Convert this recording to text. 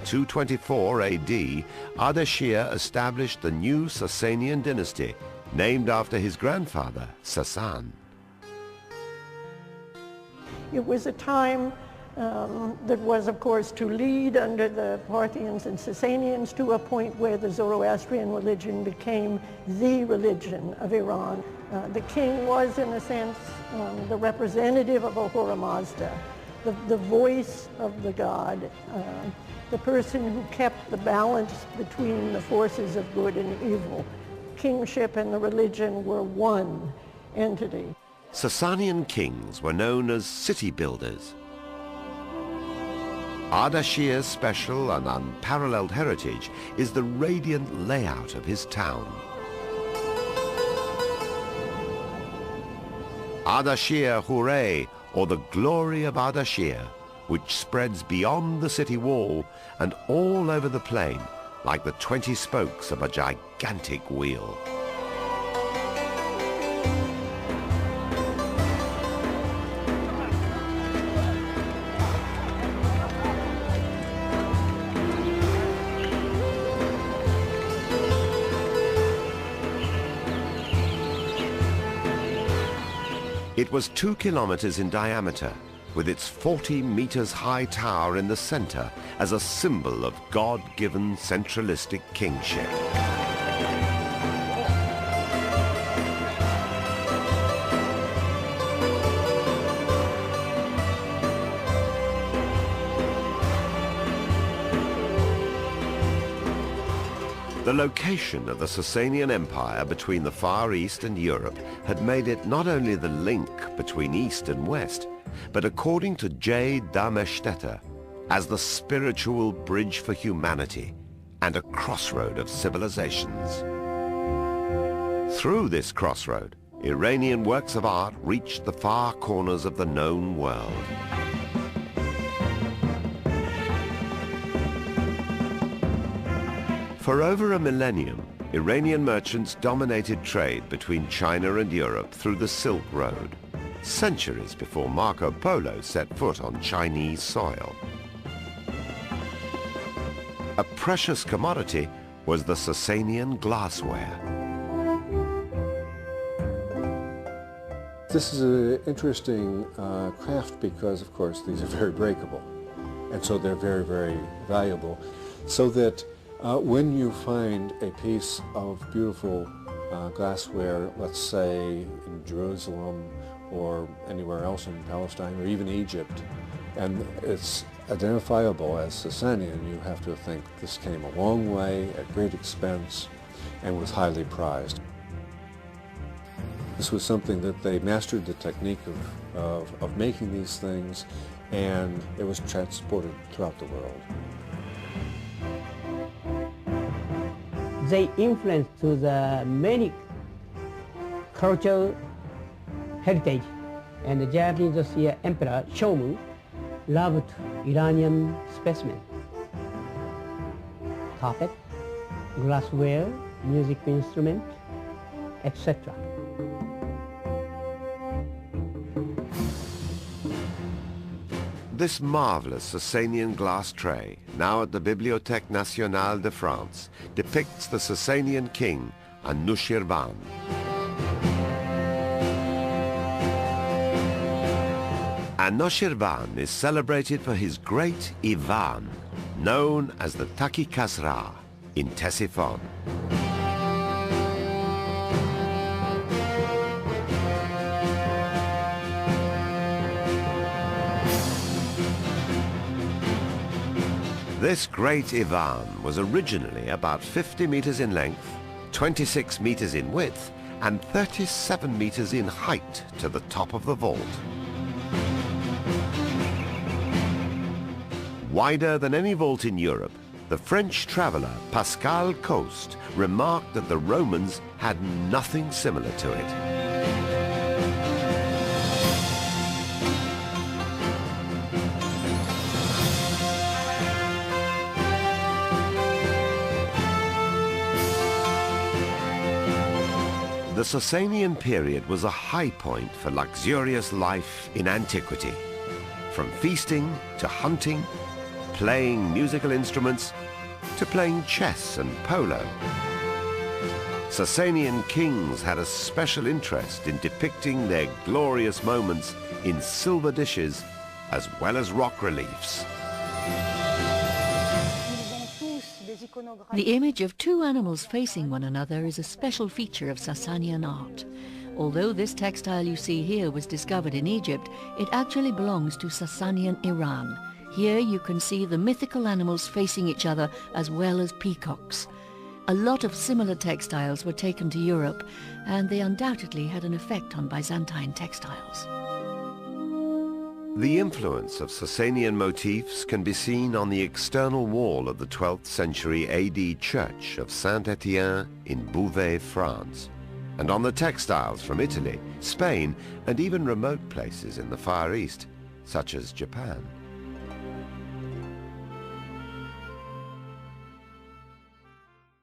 224 AD, Ardashir established the new Sasanian dynasty, named after his grandfather, Sasan. It was a time that was, of course, to lead under the Parthians and Sasanians to a point where the Zoroastrian religion became the religion of Iran. The king was, in a sense, the representative of Ahura Mazda, the voice of the god, the person who kept the balance between the forces of good and evil. Kingship and the religion were one entity. Sasanian kings were known as city builders. Ardashir's special and unparalleled heritage is the radiant layout of his town. Ardashir Hooray, or the glory of Ardashir, which spreads beyond the city wall and all over the plain like the 20 spokes of a gigantic wheel. It was 2 kilometers in diameter, with its 40 meters high tower in the center as a symbol of God-given centralistic kingship. The location of the Sasanian Empire between the Far East and Europe had made it not only the link between East and West, but according to J. Darmesteter, as the spiritual bridge for humanity and a crossroad of civilizations. Through this crossroad, Iranian works of art reached the far corners of the known world. For over a millennium, Iranian merchants dominated trade between China and Europe through the Silk Road, centuries before Marco Polo set foot on Chinese soil. A precious commodity was the Sasanian glassware. This is an interesting craft because, of course, these are very breakable, and so they're very, very valuable, so that when you find a piece of beautiful glassware, let's say in Jerusalem or anywhere else in Palestine or even Egypt, and it's identifiable as Sasanian, you have to think this came a long way at great expense and was highly prized. This was something that they mastered the technique of making these things, and it was transported throughout the world. They influenced to the many cultural heritage, and the Japanese Emperor Shomun loved Iranian specimen, carpet, glassware, music instrument, etc. This marvelous Sasanian glass tray, now at the Bibliothèque Nationale de France, depicts the Sasanian king, Anushirvan. Anushirvan is celebrated for his great Ivan, known as the Taki Kasra in Ctesiphon. This great Ivan was originally about 50 meters in length, 26 meters in width, and 37 meters in height to the top of the vault. Wider than any vault in Europe, the French traveler Pascal Coste remarked that the Romans had nothing similar to it. The Sasanian period was a high point for luxurious life in antiquity. From feasting to hunting, playing musical instruments to playing chess and polo. Sasanian kings had a special interest in depicting their glorious moments in silver dishes as well as rock reliefs. The image of two animals facing one another is a special feature of Sasanian art. Although this textile you see here was discovered in Egypt, it actually belongs to Sasanian Iran. Here you can see the mythical animals facing each other as well as peacocks. A lot of similar textiles were taken to Europe, and they undoubtedly had an effect on Byzantine textiles. The influence of Sasanian motifs can be seen on the external wall of the 12th century AD church of Saint-Étienne in Beauvais, France, and on the textiles from Italy, Spain, and even remote places in the Far East, such as Japan.